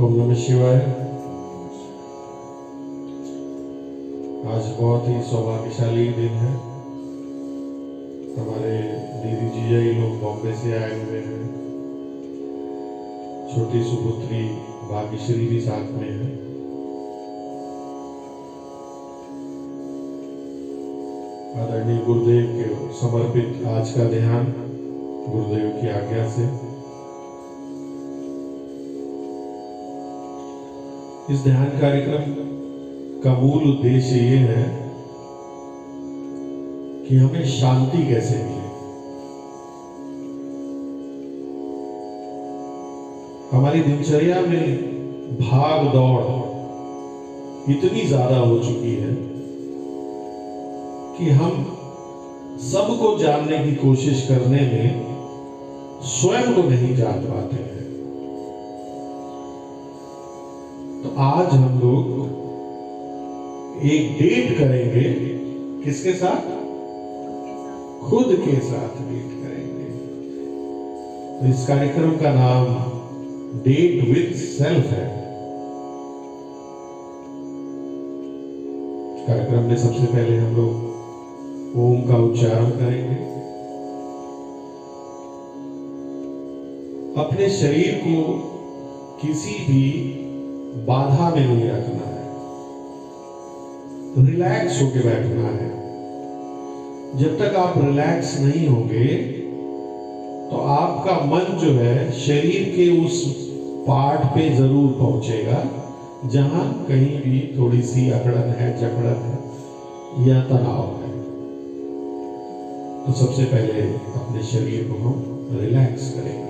ओम नमः शिवाय। आज बहुत ही सौभाग्यशाली दिन है। हमारे दीदी जीजा ये लोग बॉम्बे से आए हुए हैं। छोटी सुपुत्री भाग्यश्री भी साथ में है। आदरणीय गुरुदेव के समर्पित आज का ध्यान गुरुदेव की आज्ञा से। इस ध्यान कार्यक्रम का मूल उद्देश्य ये है कि हमें शांति कैसे मिले। हमारी दिनचर्या में भाग दौड़ इतनी ज्यादा हो चुकी है कि हम सबको जानने की कोशिश करने में स्वयं को नहीं जान पाते हैं। तो आज हम लोग एक डेट करेंगे। किसके साथ? खुद के साथ डेट करेंगे। तो इस कार्यक्रम का नाम डेट विद सेल्फ है। कार्यक्रम में सबसे पहले हम लोग ओम का उच्चारण करेंगे। अपने शरीर को किसी भी बाधा में नहीं रखना है, रिलैक्स होके बैठना है। जब तक आप रिलैक्स नहीं होंगे तो आपका मन जो है शरीर के उस पार्ट पे जरूर पहुंचेगा जहां कहीं भी थोड़ी सी अकड़न है, जकड़न है या तनाव है। तो सबसे पहले अपने शरीर को हम रिलैक्स करेंगे।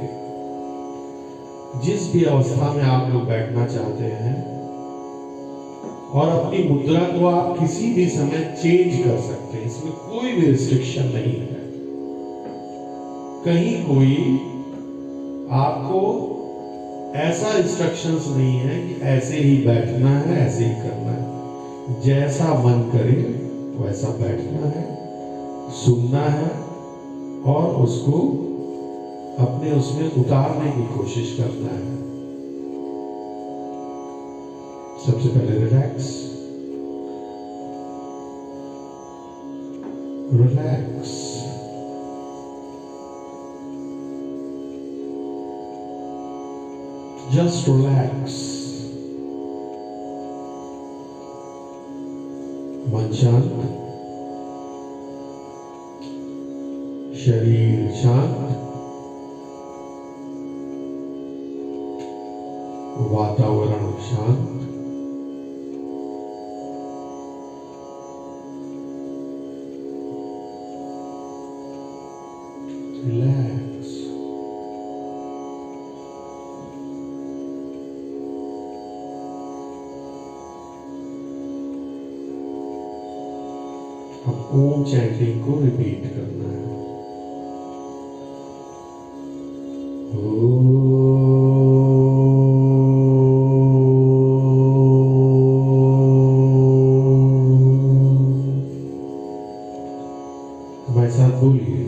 जिस भी अवस्था में आप लोग बैठना चाहते हैं, और अपनी मुद्रा को आप किसी भी समय चेंज कर सकते हैं। इसमें कोई भी रिस्ट्रिक्शन नहीं है। कहीं कोई आपको ऐसा इंस्ट्रक्शंस नहीं है कि ऐसे ही बैठना है, ऐसे ही करना है। जैसा मन करे वैसा बैठना है, सुनना है और उसको अपने उसमें उतारने की कोशिश करना है। सबसे पहले रिलैक्स, रिलैक्स। Just relax. मन शांत, शरीर शांत, वातावरण शांत। रिलैक्स। अब ओम चैंटिंग को रिपीट करना है। हमारे साथ बोलिए।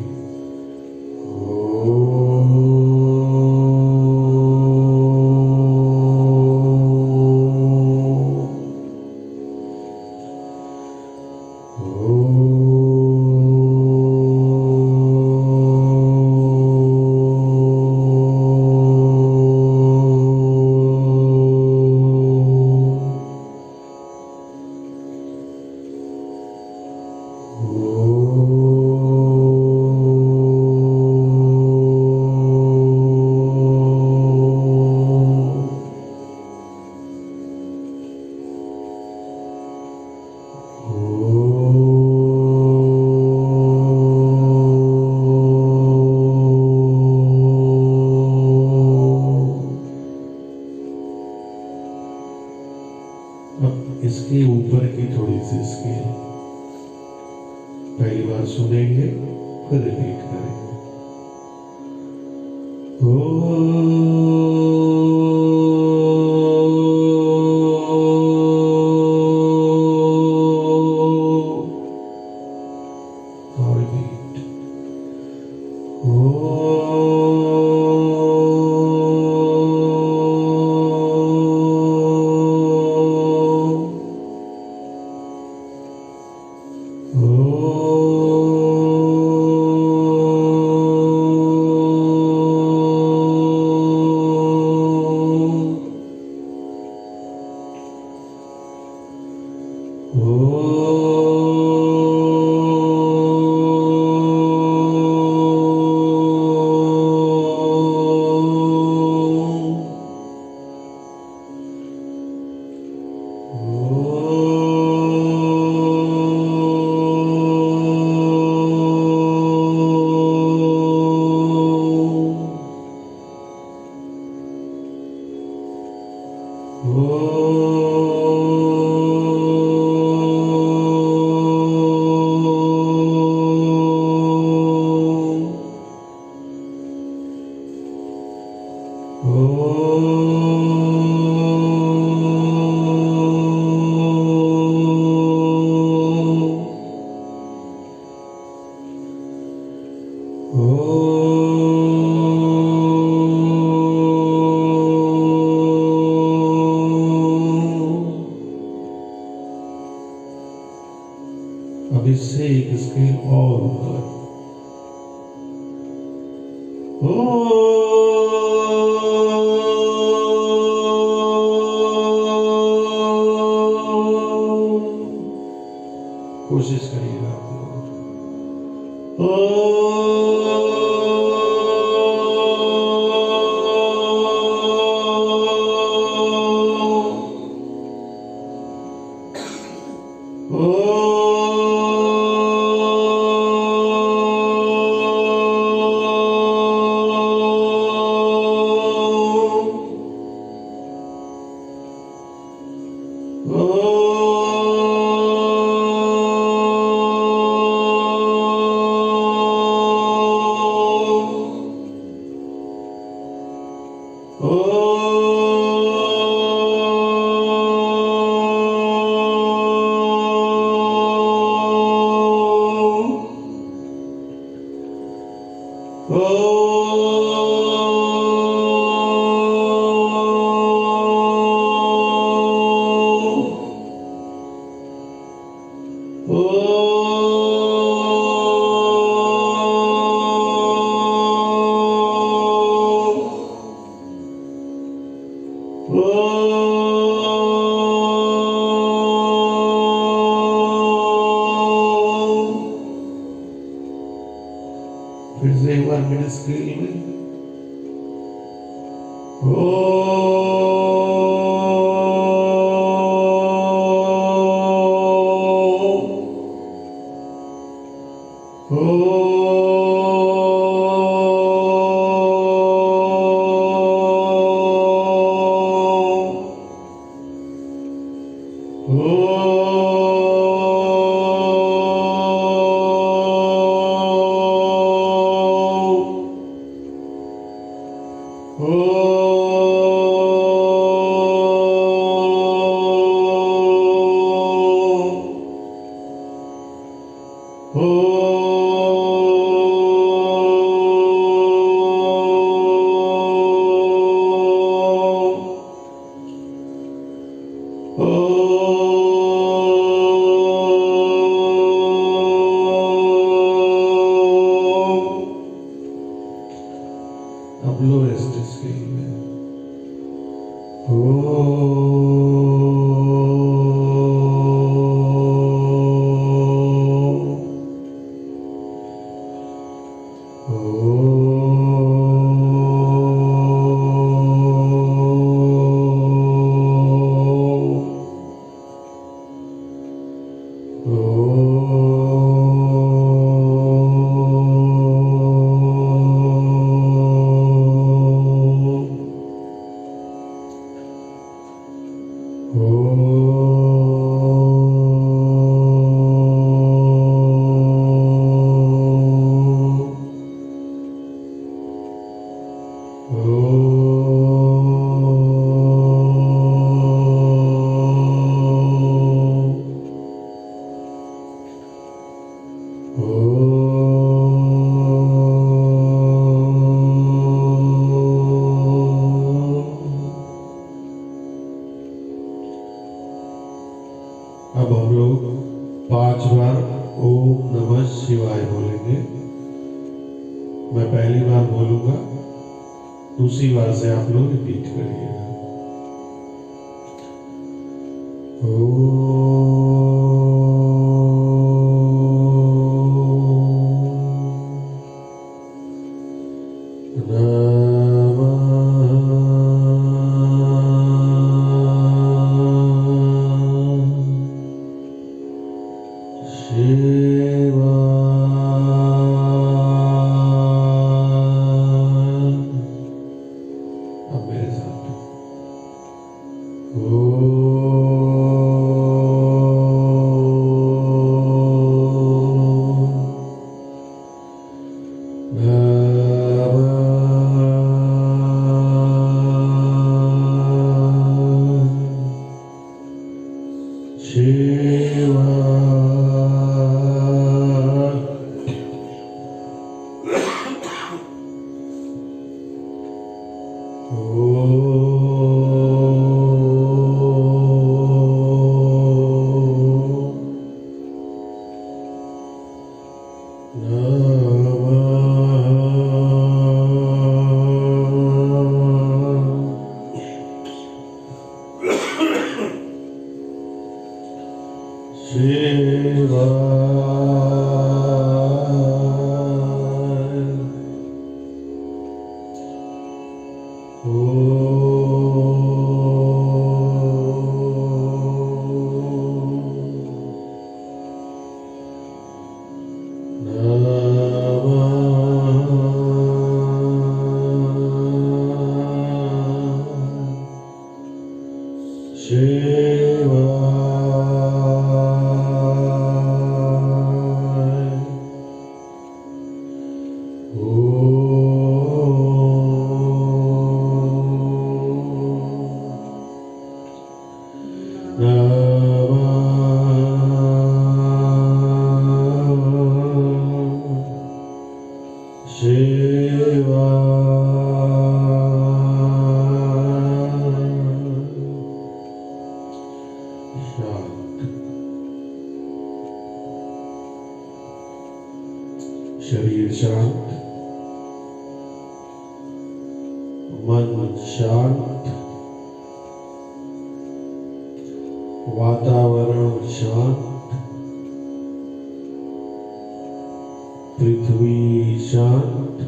अब इसके ऊपर की थोड़ी सी स्केल पहली बार सुनेंगे, फिर रिपीट करेंगे। और रिपीट। अब इससे एक स्केल और ऊपर। कोशिश करिएगा आप लोग। फिर से एक बार मेरे स्क्रीन में अब लोएस्ट स्केल में अब हम लोग 5 बार ओम नमः शिवाय बोलेंगे। मैं पहली बार बोलूंगा, दूसरी बार से आप लोग रिपीट करिएगा। अब मेरे साथ शरीर शांत, मन शांत, वातावरण शांत, पृथ्वी शांत,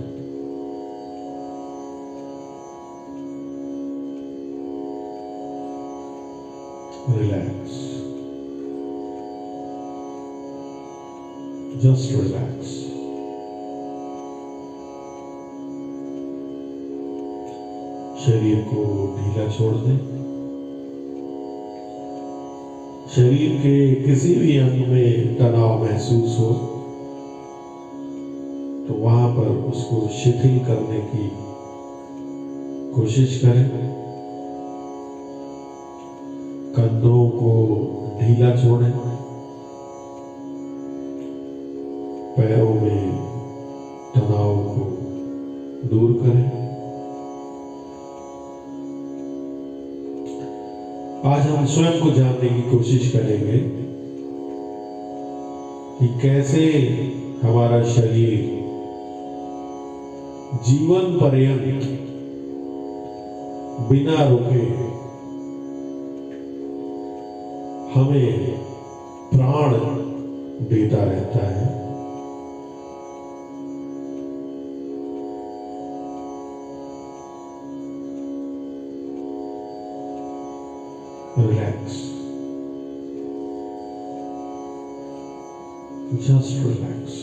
रिलैक्स, जस्ट रिलैक्स। शरीर को ढीला छोड़ दें। शरीर के किसी भी अंग में तनाव महसूस हो तो वहां पर उसको शिथिल करने की कोशिश करें। कंधों को ढीला छोड़ें, पैरों में तनाव को दूर करें। आज हम स्वयं को जानने की कोशिश करेंगे कि कैसे हमारा शरीर जीवन पर्यंत बिना रुके हमें प्राण देता रहता है। Relax. Just relax.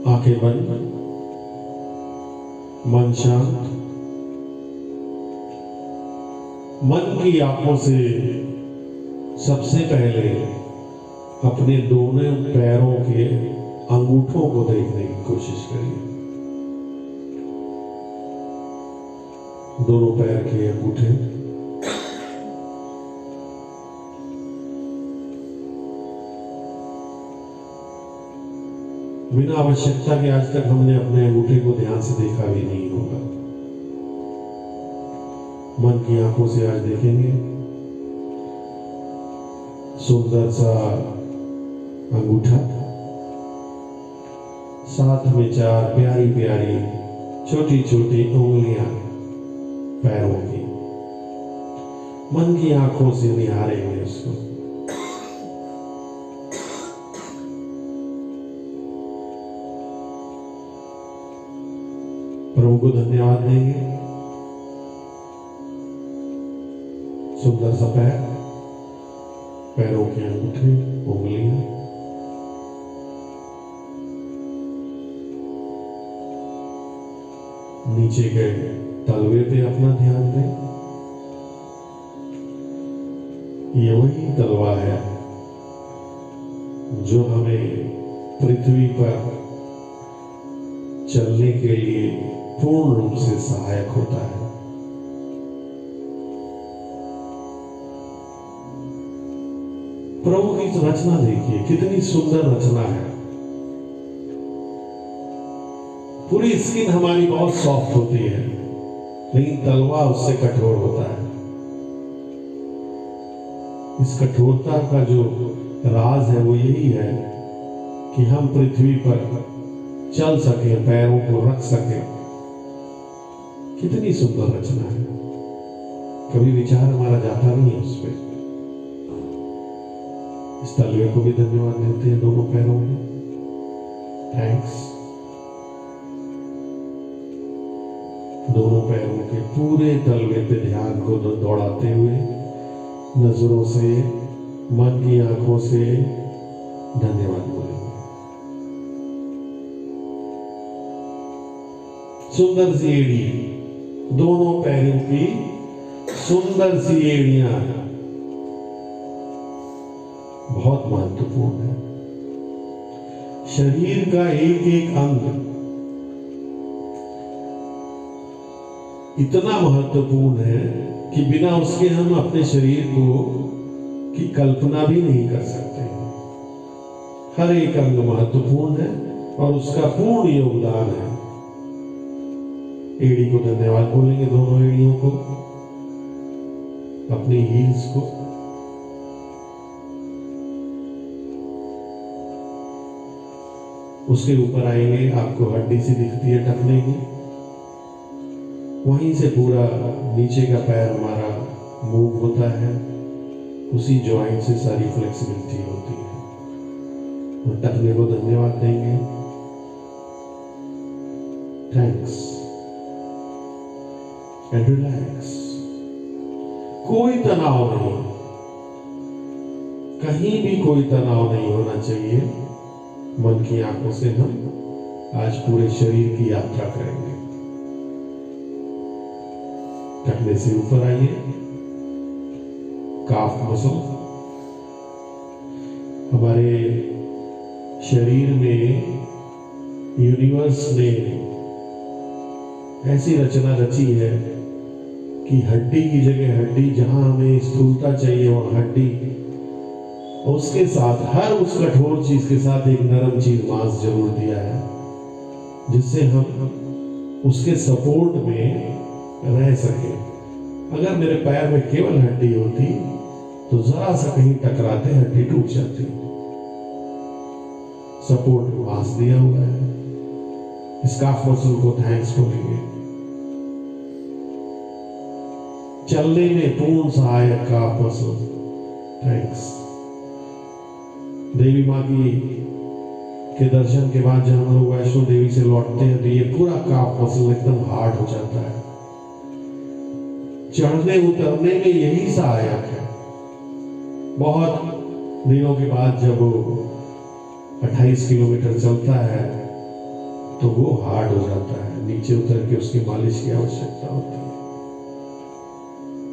आंखें बंद, मन शांत। मन की आंखों से सबसे पहले अपने दोनों पैरों के अंगूठों को देखने की कोशिश करिए। दोनों पैर के अंगूठे बिना आवश्यकता के आज तक हमने अपने अंगूठे को ध्यान से देखा भी नहीं होगा। मन की आंखों से आज देखेंगे। सुंदर सा अंगूठा, साथ में 4 प्यारी प्यारी छोटी छोटी उंगलियां पैरों की। मन की आंखों से निहारेंगे उसको। प्रभु को धन्यवाद देंगे। सुंदर सा पैर, पैरों के अंगूठे, उंगलियां, नीचे के तलवे पे अपना ध्यान दें। ये वही तलवा है जो हमें पृथ्वी पर चलने के लिए पूर्ण रूप से सहायक होता है। प्रभु की रचना देखिए, कितनी सुंदर रचना है। पूरी स्किन हमारी बहुत सॉफ्ट होती है, लेकिन तलवा उससे कठोर होता है। इस कठोरता का जो राज है वो यही है कि हम पृथ्वी पर चल सके, पैरों को रख सके। कितनी सुंदर रचना है, कभी विचार हमारा जाता नहीं है उस पर। इस तलवे को भी धन्यवाद देते हैं, दोनों पैरों में थैंक्स। दोनों पैरों के पूरे तलवे पे ध्यान को दौड़ाते हुए नजरों से, मन की आंखों से धन्यवाद बोलेंगे। सुंदर सी एड़ी, दोनों पैरों की सुंदर सी एड़ियां बहुत महत्वपूर्ण है। शरीर का एक एक अंग इतना महत्वपूर्ण है कि बिना उसके हम अपने शरीर को की कल्पना भी नहीं कर सकते। हर एक अंग महत्वपूर्ण है और उसका पूर्ण योगदान है। एड़ी को धन्यवाद बोलेंगे, दोनों एड़ियों को, अपनी हील्स को। उसके ऊपर आएंगे, आपको हड्डी सी दिखती है टखने की, वहीं से पूरा नीचे का पैर हमारा मूव होता है, उसी जॉइंट से सारी फ्लेक्सिबिलिटी होती है। और टखने को धन्यवाद देंगे, थैंक्स एंड रिलैक्स। कोई तनाव नहीं, कहीं भी कोई तनाव नहीं होना चाहिए। मन की आंखों से हम आज पूरे शरीर की यात्रा करेंगे। टखने से ऊपर आइए, काफ मसल। हमारे शरीर में यूनिवर्स ने ऐसी रचना रची है कि हड्डी की जगह हड्डी, जहां हमें स्थूलता चाहिए और हड्डी, उसके साथ हर उस कठोर चीज के साथ एक नरम चीज मांस जरूर दिया है, जिससे हम उसके सपोर्ट में रह सके। अगर मेरे पैर में केवल हड्डी होती तो जरा सा कहीं टकराते हड्डी टूट जाती। सपोर्ट मांस दिया हुआ है। इस काफ मसल को थैंक्स बोलेंगे। चलने में पूर्ण सहायक काफ मसल, थैंक्स। देवी माँ की के दर्शन के बाद जब हम लोग वैष्णो देवी से लौटते हैं तो ये पूरा काफ मसल एकदम हार्ड हो जाता है। चढ़ने उतरने में यही सहायक है। बहुत दिनों के बाद जब वो 28 किलोमीटर चलता है तो वो हार्ड हो जाता है, नीचे उतर के उसकी मालिश की आवश्यकता होती है।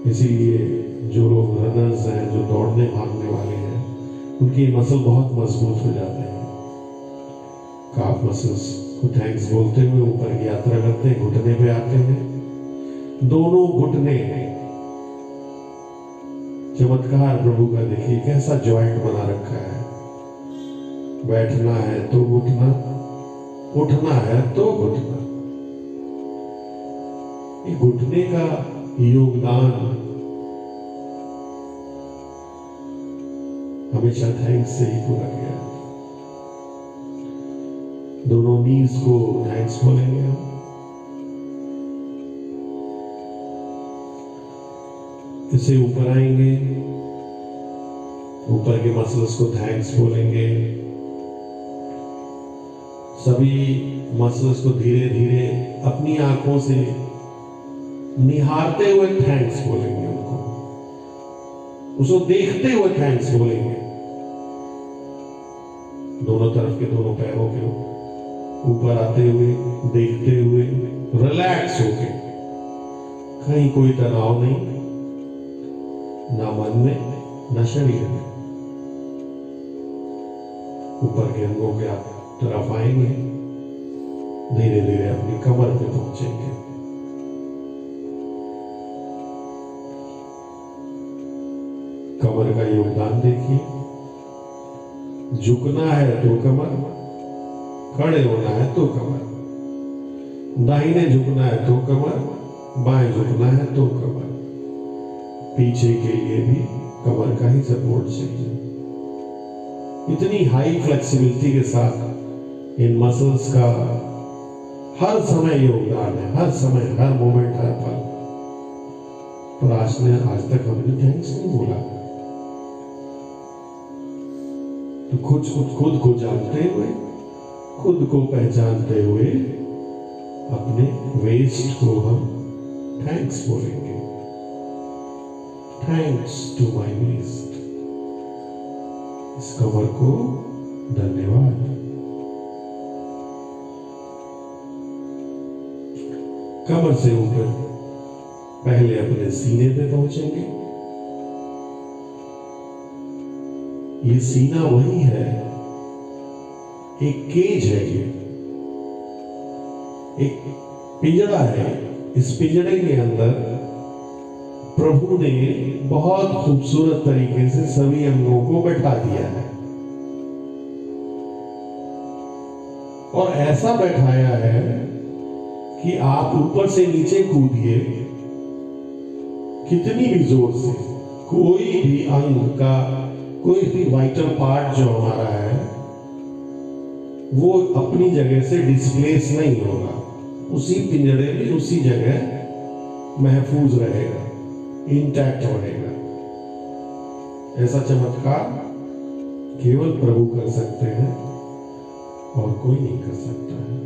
इसीलिए जो लोग रनर्स हैं, जो दौड़ने भागने वाले हैं, उनकी मसल बहुत मजबूत हो जाते हैं। काफ मसल्स को थैंक्स बोलते हुए ऊपर की यात्रा करते हैं, घुटने पे आते हैं। दोनों घुटने, चमत्कार प्रभु का देखिए कैसा जॉइंट बना रखा है। बैठना है तो घुटना, उठना है तो घुटना। ये घुटने का योगदान हमेशा थैंक्स से ही पूरा किया है। दोनों नीज को थैंक्स बोलेंगे हम। इससे ऊपर आएंगे, ऊपर के मसल्स को थैंक्स बोलेंगे। सभी मसल्स को धीरे धीरे अपनी आंखों से निहारते हुए थैंक्स बोलेंगे। उनको उसको देखते हुए थैंक्स बोलेंगे। दोनों तरफ के दोनों पैरों के ऊपर आते हुए, देखते हुए, रिलैक्स होके। कहीं कोई तनाव नहीं, ना मन में ना शरीर में। ऊपर के अंगों के तरफ आएंगे, धीरे धीरे अपनी कमर पे पहुंचेंगे। कमर का योगदान देखिए। झुकना है तो कमर, खड़े होना है तो कमर, दाहिने झुकना है तो कमर, बाएं झुकना है तो कमर। पीछे के लिए भी कमर का का ही सपोर्ट चाहिए। इतनी हाई फ्लेक्सिबिलिटी के साथ इन मसल्स का हर समय योगदान है, हर समय, हर मोमेंट, हर पल। पर आज तक हमने थैंक्स नहीं बोला। तो खुद को जानते हुए, खुद को पहचानते हुए अपने वेस्ट को हम थैंक्स बोलेंगे। Thanks to my waist. इस कमर को धन्यवाद। कमर से ऊपर पहले अपने सीने पे पहुंचेंगे। ये सीना वही है, एक केज है, ये एक पिंजड़ा है। इस पिंजड़े के अंदर प्रभु ने बहुत खूबसूरत तरीके से सभी अंगों को बैठा दिया है और ऐसा बैठाया है कि आप ऊपर से नीचे कूदिए कितनी भी जोर से, कोई भी अंग का, कोई भी वाइटल पार्ट जो हमारा है वो अपनी जगह से डिस्प्लेस नहीं होगा। उसी पिंजड़े में उसी जगह महफूज रहेगा, इंटैक्ट रहेगा। ऐसा चमत्कार केवल प्रभु कर सकते हैं और कोई नहीं कर सकता है।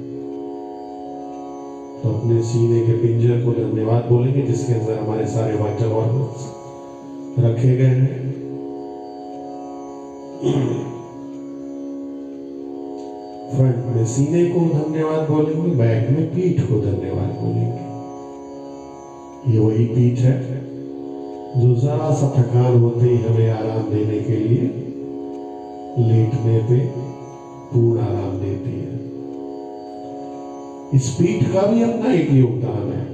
तो अपने सीने के पिंजर को धन्यवाद बोलेंगे जिसके अंदर हमारे सारे वाइटल ऑर्गन्स रखे गए हैं। फ्रंट में सीने को धन्यवाद बोलेंगे, बैक में पीठ को धन्यवाद बोलेंगे। ये वही पीठ है जो जरा सा थकान होते ही हमें आराम देने के लिए लेटने पे पूर्ण आराम देती है। इस पीठ का भी अपना एक योगदान है।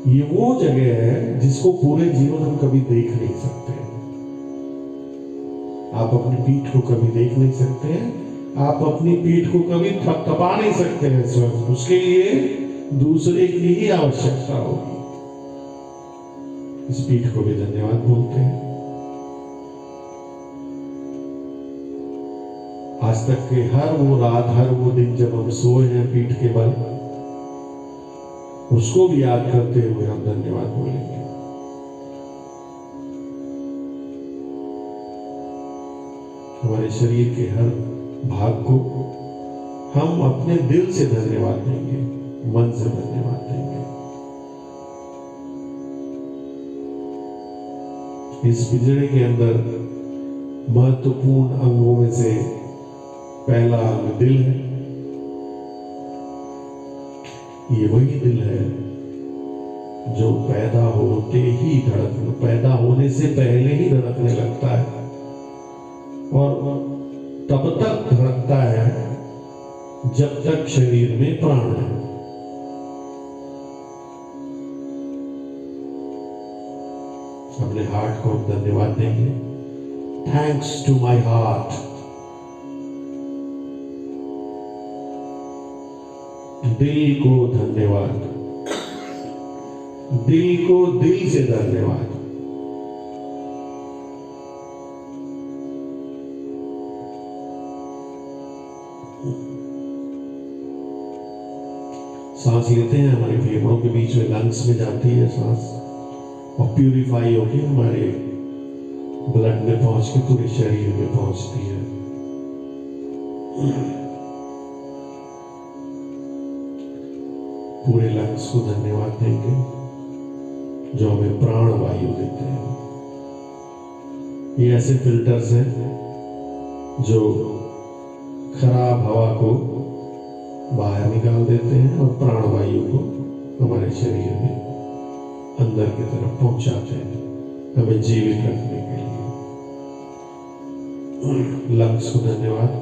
ये वो जगह है जिसको पूरे जीवन हम कभी देख नहीं सकते। आप अपनी पीठ को कभी देख नहीं सकते हैं, आप अपनी पीठ को कभी थपथपा नहीं सकते हैं स्वयं। उसके लिए दूसरे की ही आवश्यकता होगी। इस पीठ को भी धन्यवाद बोलते हैं। आज तक के हर वो रात, हर वो दिन जब हम सोए हैं पीठ के बल, उसको भी याद करते हुए हम धन्यवाद बोलेंगे। हमारे शरीर के हर भाग को हम अपने दिल से धन्यवाद देंगे, मन से धन्यवाद देंगे। इस पिंजरे के अंदर महत्वपूर्ण अंगों में से पहला अंग दिल है। ये वही दिल है जो पैदा होने से पहले ही धड़कने लगता है और तब तक धड़कता है जब तक शरीर में प्राण है। अपने हार्ट को हम धन्यवाद देंगे। Thanks to my heart. दिल को धन्यवाद, दिल को दिल से धन्यवाद। सांस लेते हैं, हमारे फेफड़ों के बीच में लंग्स में जाती है सांस और प्यूरिफाई होकर हमारे ब्लड में पहुंच के पूरे शरीर में पहुंचती है। पूरे लंग्स को धन्यवाद देंगे जो हमें प्राण वायु देते हैं। ये ऐसे फिल्टर्स हैं जो खराब हवा को बाहर निकाल देते हैं और प्राण वायु को हमारे शरीर में अंदर की तरफ पहुंचाते हैं, हमें जीवित रखने के लिए। लंग्स को धन्यवाद।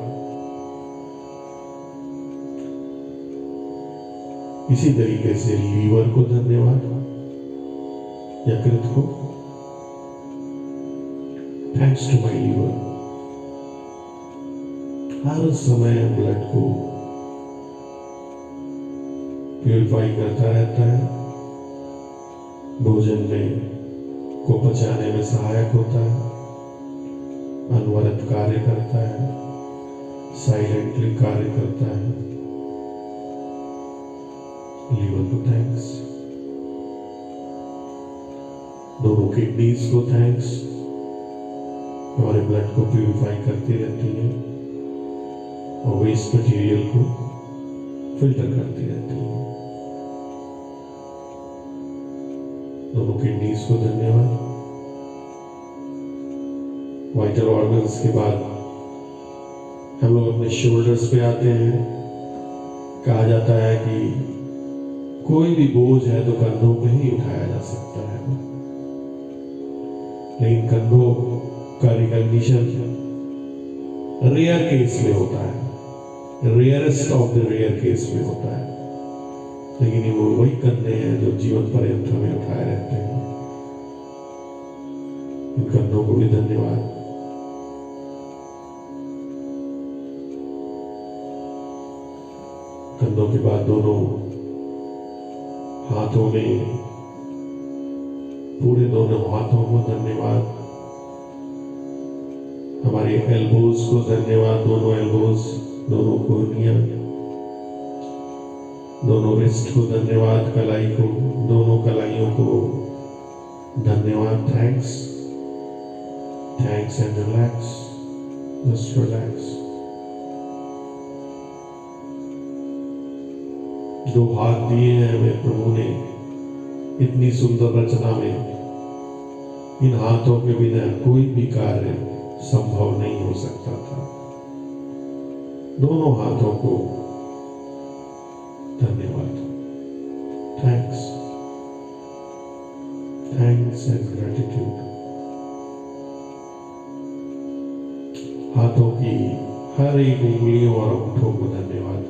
इसी तरीके से लीवर को धन्यवाद, यकृत को। Thanks to my liver. हर समय ब्लड को प्यूरिफाई करता रहता है। भोजन में को पचाने में सहायक होता है, अनवरत कार्य करता है, साइलेंटली कार्य करता है। लीवर को थैंक्स, दोनों किडनीज को थैंक्स, हमारे ब्लड को प्यूरिफाई करती रहती है और वेस्ट मटेरियल को फिल्टर करती रहती है। दोनों किडनीज को धन्यवाद। वाइटल ऑर्गन्स के बाद हम लोग अपने शोल्डर्स पे आते हैं। कहा जाता है कि कोई भी बोझ है तो कंधों पे ही उठाया जा सकता है, लेकिन कंधों का रिकॉग्निशन रेयर केस में होता है, rarest of the rare case में होता है, लेकिन ये वो वही कंधे हैं जो जीवन पर्यंत हमें उठाए रहते हैं। इन कंधों को भी धन्यवाद। कंधों के बाद दोनों हाथों में, पूरे दोनों हाथों को धन्यवाद। हमारे एल्बोज को धन्यवाद, दोनों एल्बोज, दोनों कोहनियां, दोनों रिस्ट को धन्यवाद, कलाई को, दोनों कलाइयों को धन्यवाद। Thanks, thanks and relax, just relax. जो हाथ दिए हैं हमें प्रभु ने इतनी सुंदर रचना में, इन हाथों के बिना कोई भी कार्य संभव नहीं हो सकता था। दोनों हाथों को धन्यवाद। Thanks, thanks and gratitude. हाथों की हर एक उंगलियों और अंगूठों को धन्यवाद।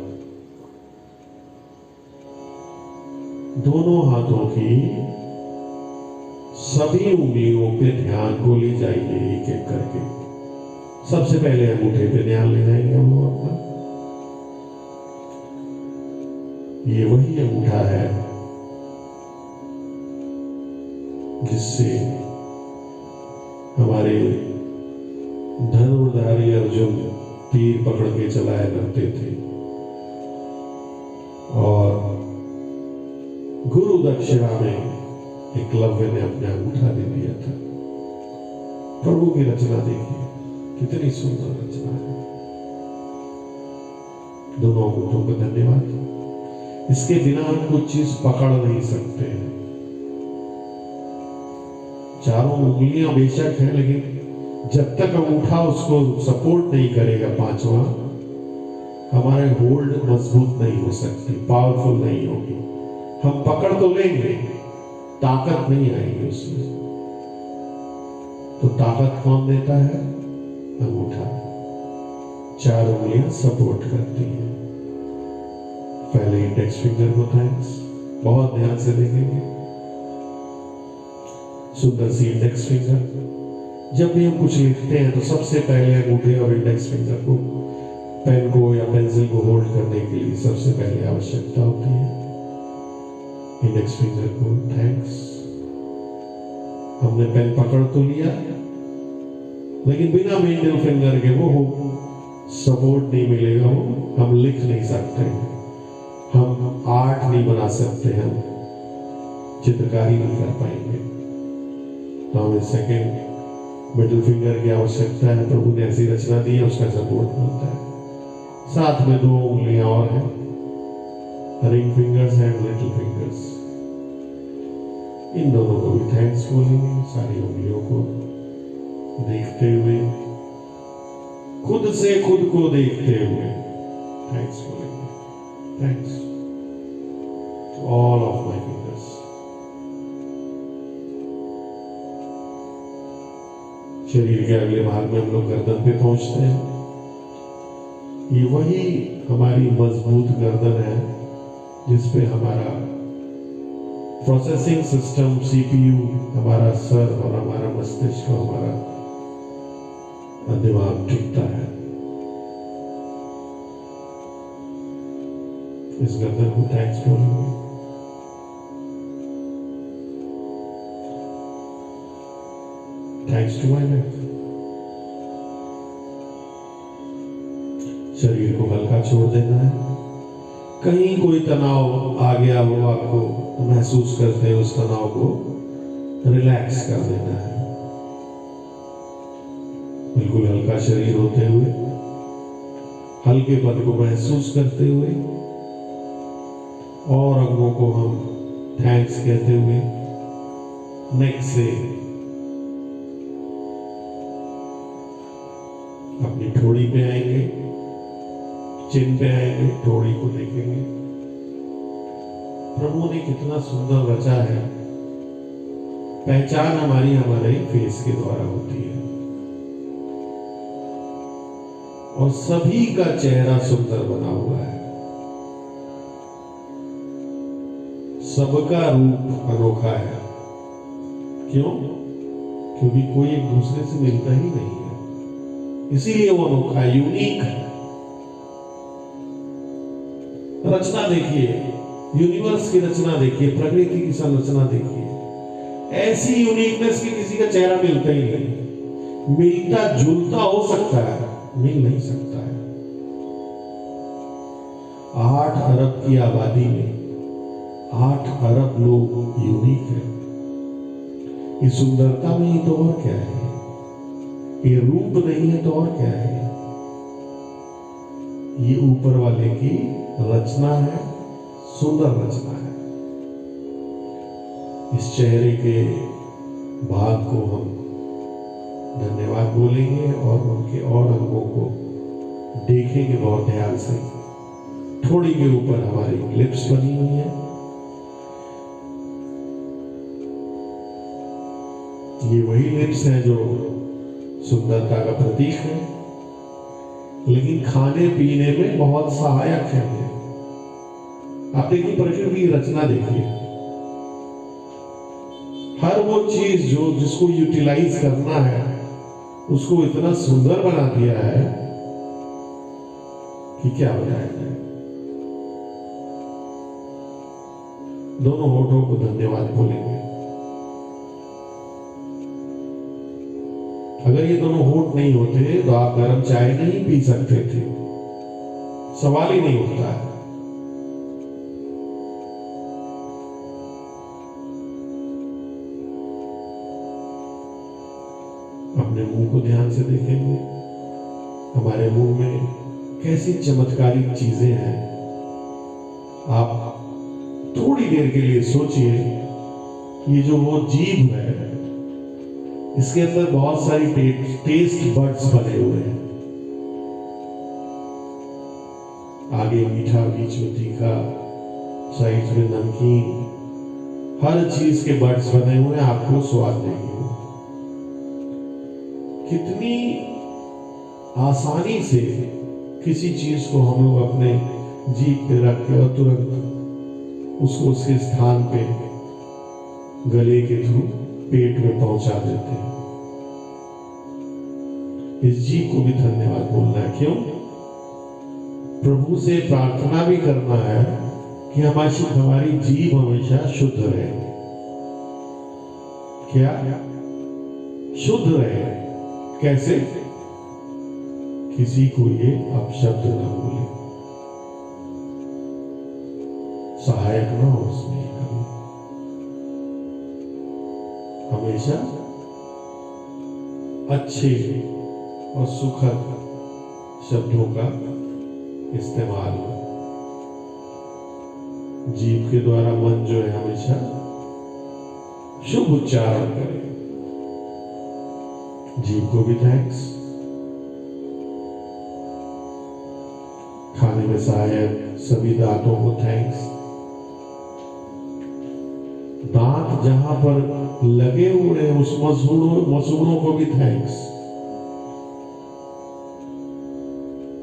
दोनों हाथों की सभी उंगलियों पे ध्यान को ले जाइए एक एक करके। सबसे पहले अंगूठे पे ध्यान ले जाएंगे हम लोग अपना। ये वही अंगूठा है जिससे हमारे धनुर्धारी अर्जुन तीर पकड़ के चलाया करते थे, और गुरु दक्षिणा में एकलव्य ने अपना अंगूठा दे दिया था। प्रभु की रचना देखिए, कितनी सुंदर रचना है। दोनों अंगूठों को धन्यवाद। इसके बिना हम कुछ चीज पकड़ नहीं सकते हैं। चारों उंगलियां बेशक हैं, लेकिन जब तक अंगूठा उसको सपोर्ट नहीं करेगा, पांचवा, हमारे होल्ड मजबूत नहीं हो सकती, पावरफुल नहीं होगी। हम पकड़ तो लेंगे, ताकत नहीं आएगी उसमें। तो ताकत कौन देता है? अंगूठा। चार उंगलियां सपोर्ट करती हैं। पहले इंडेक्स फिंगर को थैंक्स, बहुत ध्यान से देखेंगे। सुंदर सी इंडेक्स फिंगर। जब भी हम कुछ लिखते हैं तो सबसे पहले अंगूठे और इंडेक्स फिंगर को, पेन को या पेंसिल को होल्ड करने के लिए सबसे पहले आवश्यकता होती है। इंडेक्स फिंगर को थैंक्स। हमने पेन पकड़ तो लिया, लेकिन बिना मिडिल फिंगर के वो सपोर्ट नहीं मिलेगा, वो हम लिख नहीं सकते हैं, हम आर्ट नहीं बना सकते, हम चित्रकारी नहीं कर पाएंगे। तो हमें सेकेंड मिडिल फिंगर की आवश्यकता है। प्रभु ने ऐसी रचना दी है, उसका सपोर्ट मिलता है। साथ में दो उंगलियां और हैं, ring fingers and little fingers. इन दोनों को भी थैंक्स बोलेंगे, सारी उंगलियों को देखते हुए, खुद से खुद को देखते हुए थैंक्स बोलेंगे। Thanks to all of my fingers. शरीर के अगले भाग में हम लोग गर्दन पे पहुंचते हैं। ये वही हमारी मजबूत गर्दन है जिसपे हमारा प्रोसेसिंग सिस्टम, सीपीयू, हमारा सर और हमारा मस्तिष्क, हमारा दिमाग टिकता है। इस गर्दन को थैंक्स बोलेंगे। Thanks to my neck. शरीर को हल्का छोड़ देना है। कहीं कोई तनाव आ गया हो, आपको महसूस करते हैं, उस तनाव को रिलैक्स कर देना है। बिल्कुल हल्का शरीर होते हुए, हल्केपन को महसूस करते हुए, और अंगों को हम थैंक्स कहते हुए नेक से अपनी ठोड़ी पे आएंगे, चिन पे आएंगे, ठोड़ी को देखेंगे। प्रभु ने कितना सुंदर रचा है। पहचान हमारी हमारे फेस के द्वारा होती है, और सभी का चेहरा सुंदर बना हुआ है। सबका रूप अनोखा है। क्यों? क्योंकि कोई एक दूसरे से मिलता ही नहीं है, इसीलिए वो अनोखा है, यूनिक है। रचना देखिए, यूनिवर्स की रचना देखिए, प्रकृति की संरचना देखिए। ऐसी यूनिकनेस की किसी का चेहरा मिलता ही नहीं। मिलता जुलता हो सकता है, मिल नहीं सकता है। 8 अरब की आबादी में 8 अरब लोग यूनिक हैं। ये सुंदरता नहीं तो और क्या है? ये रूप नहीं है तो और क्या है? ये ऊपर वाले की रचना है, सुंदर रचना है। इस चेहरे के भाग को हम धन्यवाद बोलेंगे और उनके और अंगों को देखेंगे बहुत ध्यान से। ठोड़ी के ऊपर हमारी लिप्स बनी हुई है। ये वही लिप्स हैं जो सुंदरता का प्रतीक है, लेकिन खाने पीने में बहुत सहायक है। आप देखिए, प्रकृति की रचना देखिए। हर वो चीज जो जिसको यूटिलाइज करना है, उसको इतना सुंदर बना दिया है कि क्या बताया जाए। दोनों होठों को धन्यवाद बोलेंगे। अगर ये दोनों होठ नहीं होते तो आप गर्म चाय नहीं पी सकते थे, सवाल ही नहीं उठता है। अपने मुंह को ध्यान से देखेंगे। हमारे मुंह में कैसी चमत्कारिक चीजें हैं। आप थोड़ी देर के लिए सोचिए, ये जो वो जीभ है, इसके अंदर बहुत सारी टेस्ट बड्स बने हुए हैं। आगे मीठा, बीच में तीखा, साइड में नमकीन, हर चीज के बड्स बने हुए हैं, आपको स्वाद देंगे। कितनी आसानी से किसी चीज को हम लोग अपने जीभ पे रख के और तुरंत उसको उसके स्थान पे गले के थ्रू पेट में पहुंचा देते हैं। इस जीव को भी धन्यवाद बोलना है। क्यों? प्रभु से प्रार्थना भी करना है कि हमारी जीव हमेशा शुद्ध रहे। क्या? शुद्ध रहे। कैसे? किसी को ये अपशब्द ना बोले, सहायक ना हो उसमें कभी। हमेशा अच्छे और सुखद शब्दों का इस्तेमाल हो। जीभ के द्वारा मन जो है हमेशा शुभ उच्चारण करे। जीभ को भी थैंक्स। खाने में सहायक सभी दांतों को थैंक्स। दांत जहां पर लगे हुए उस मसूड़ों को भी थैंक्स।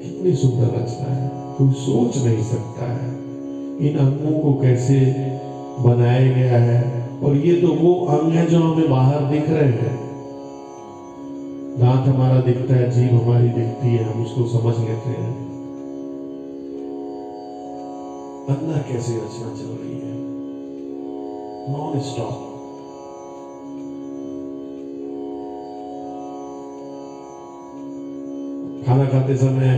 कितनी सुंदर रचना है, कोई सोच नहीं सकता है इन अंगों को कैसे बनाया गया है। और ये तो वो अंग है जो हमें बाहर दिख रहे हैं। दांत हमारा दिखता है, जीभ हमारी दिखती है, हम उसको समझ लेते हैं। अंदर कैसे रचना चल रही है, नॉन स्टॉप। खाना खाते समय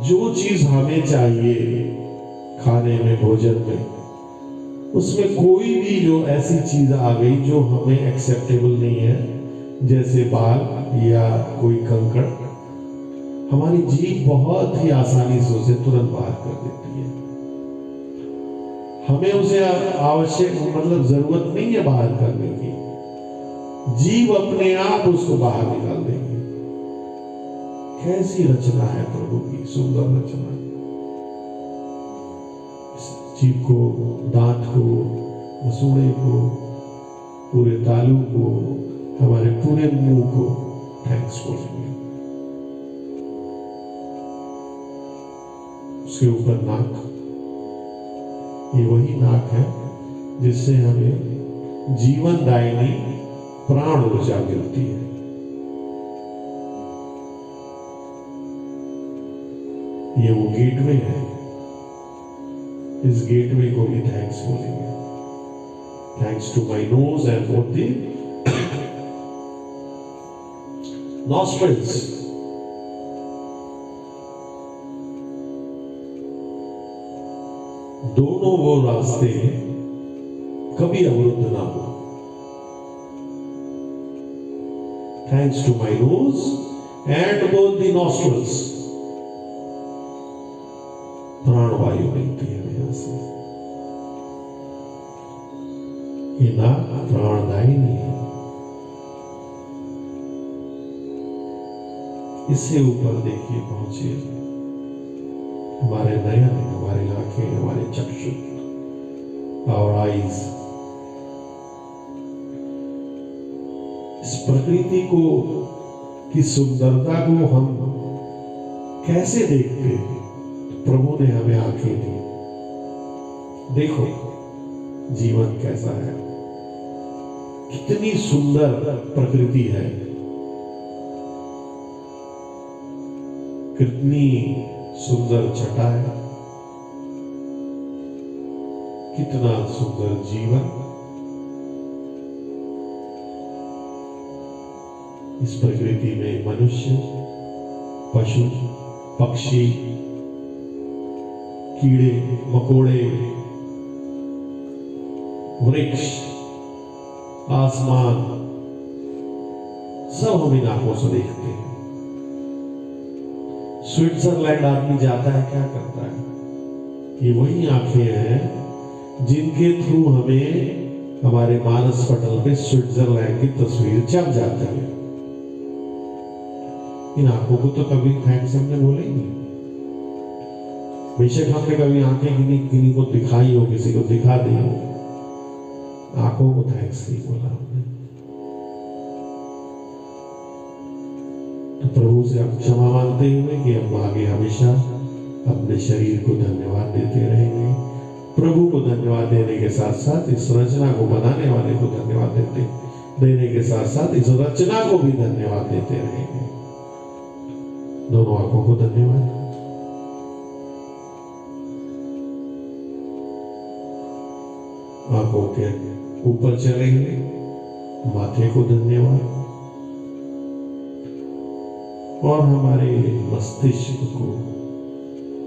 जो चीज हमें चाहिए खाने में, भोजन में, उसमें कोई भी जो ऐसी चीज आ गई जो हमें एक्सेप्टेबल नहीं है, जैसे बाल या कोई कंकड़, हमारी जीभ बहुत ही आसानी से उसे तुरंत बाहर कर देती है। हमें उसे आवश्यक मतलब जरूरत नहीं है बाहर करने की, जीभ अपने आप उसको बाहर निकाल देगी। कैसी रचना है प्रभु की, सुंदर रचना। जीभ को, दांत को, मसूड़े को, पूरे तालू को, हमारे पूरे मुंह को थैंक्स बोलेंगे। उसके ऊपर नाक, ये वही नाक है जिससे हमें जीवनदायिनी प्राण ऊर्जा मिलती है। ये वो गेटवे है, इस गेटवे को भी थैंक्स बोलेंगे। Thanks to my nose and both the nostrils. दोनों वो रास्ते कभी अवरुद्ध ना हो। Thanks to my nose and both the nostrils. प्राणवायु मिलती है यहां से। ये नाक प्राणदायिनी है। इससे ऊपर देखिए पहुंचिए हमारे नयन, हमारी आंखें, हमारे चक्षु, और आईज। इस प्रकृति को की सुंदरता को हम कैसे देखते हैं? प्रभु ने हमें आंखें दी। देखो जीवन कैसा है, कितनी सुंदर प्रकृति है, कितनी सुंदर छटा है, कितना सुंदर जीवन। इस प्रकृति में मनुष्य, पशु, पक्षी, कीड़े मकोड़े, वृक्ष, आसमान, सब हम इन आंखों से देखते हैं। स्विट्जरलैंड आदमी जाता है, क्या करता है? ये वही आंखें हैं जिनके थ्रू हमें हमारे मानस पटल पे स्विट्जरलैंड की तस्वीर छप जाती है। इन आंखों को तो कभी थैंक्स हमने बोले ही नहीं। बेशक हमने कभी आंखें किन्हीं को दिखाई हो, किसी को दिखा दी हो, आंखों को थैंक्स नहीं बोला हमने। तो प्रभु से हम क्षमा मांगते हुए कि हम आगे हमेशा अपने शरीर को धन्यवाद देते रहेंगे। प्रभु को धन्यवाद देने के साथ साथ इस रचना को बनाने वाले को धन्यवाद देने के साथ साथ इस रचना को भी धन्यवाद देते रहेंगे। दोनों आंखों को धन्यवाद। आंखों के ऊपर चलेंगे, माथे को धन्यवाद, और हमारे मस्तिष्क को,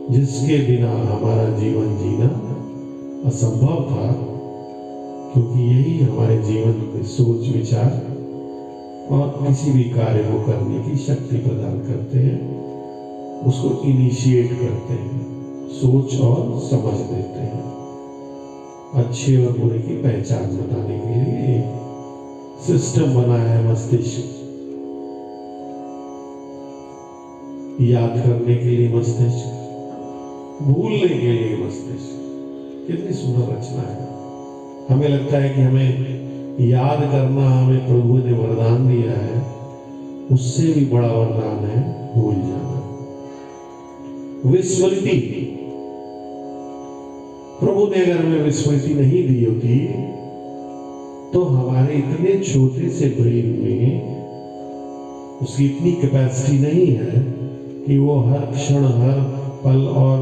जिसके बिना हमारा जीवन जीना असंभव था, क्योंकि यही हमारे जीवन में सोच, विचार और किसी भी कार्य को करने की शक्ति प्रदान करते हैं, उसको इनिशिएट करते हैं, सोच और समझ देते हैं। अच्छे और बुरे की पहचान बताने के लिए एक सिस्टम बनाया है मस्तिष्क, याद करने के लिए मस्तिष्क, भूलने के लिए मस्तिष्क। कितनी सुंदर रचना है। हमें लगता है कि हमें याद करना हमें प्रभु ने वरदान दिया है, उससे भी बड़ा वरदान है भूल जाना, विस्मृति। प्रभु ने अगर हमें विस्मृति नहीं दी होती तो हमारे इतने छोटे से ब्रेन में उसकी इतनी कैपेसिटी नहीं है कि वो हर क्षण, हर पल और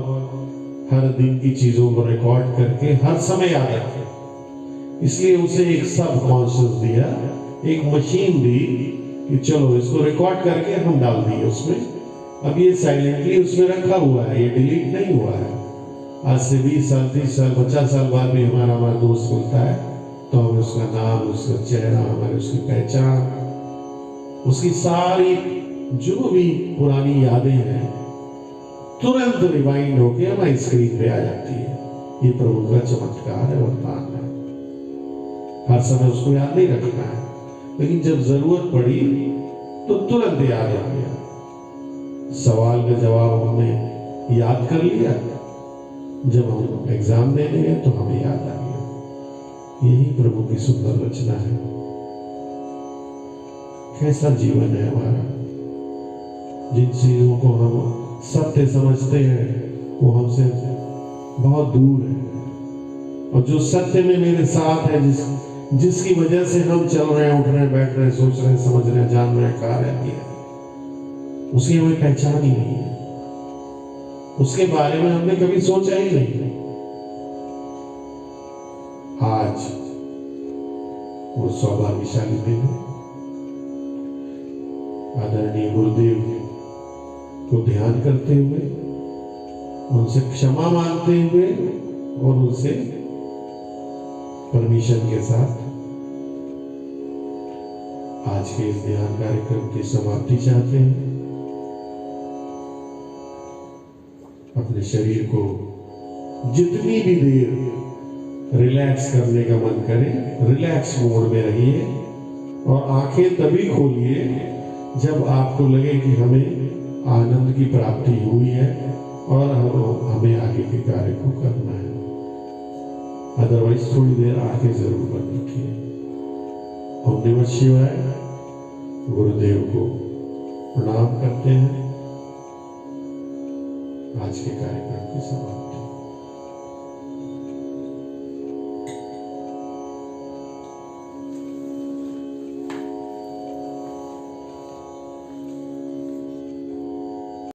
हर दिन की चीजों को रिकॉर्ड करके हर समय याद रखे। इसलिए उसे एक सब कॉन्शियस दिया, एक मशीन दी कि चलो इसको रिकॉर्ड करके हम डाल दिए उसमें। अब ये साइलेंटली उसमें रखा हुआ है, ये डिलीट नहीं हुआ है। आज से 20 साल 30 साल 50 साल बाद भी हमारा दोस्त मिलता है तो हमें उसका नाम, उसका चेहरा, हमारी उसकी पहचान, उसकी सारी जो भी पुरानी यादें हैं तुरंत रिवाइंड होके हमारी स्क्रीन पे आ जाती है। ये प्रभु का चमत्कार है, वरदान है। हर समय उसको याद नहीं रखना है, लेकिन जब जरूरत पड़ी तो तुरंत याद आ गया। सवाल का जवाब हमने याद कर लिया, जब हम एग्जाम देने गए तो हमें याद आ गया। यही प्रभु की सुंदर रचना है। कैसा जीवन है हमारा। जिन चीजों को हम सत्य समझते हैं वो हमसे बहुत दूर है, और जो सत्य में मेरे साथ है, जिसकी वजह से हम चल रहे हैं, उठ रहे हैं, बैठ रहे हैं, सोच रहे हैं, समझ रहे हैं, जान रहे हैं, खा रहे हैं, उसकी हमें पहचान ही नहीं है। उसके बारे में हमने कभी सोचा ही नहीं। आज वो सौभाग्यशाली दिन है। आदरणीय गुरुदेव को ध्यान करते हुए, उनसे क्षमा मांगते हुए और उनसे परमिशन के साथ आज के इस ध्यान कार्यक्रम की समाप्ति चाहते हैं। अपने शरीर को जितनी भी देर रिलैक्स करने का मन करे, रिलैक्स मोड में रहिए और आंखें तभी खोलिए जब आपको लगे कि हमें आनंद की प्राप्ति हुई है और हमें आगे के कार्य को करना है। अदरवाइज थोड़ी देर आंखें जरूर बंद रखिए। ओम नमः शिवाय। गुरुदेव को प्रणाम करते हैं। आज के कार्यक्रम की समाप्ति।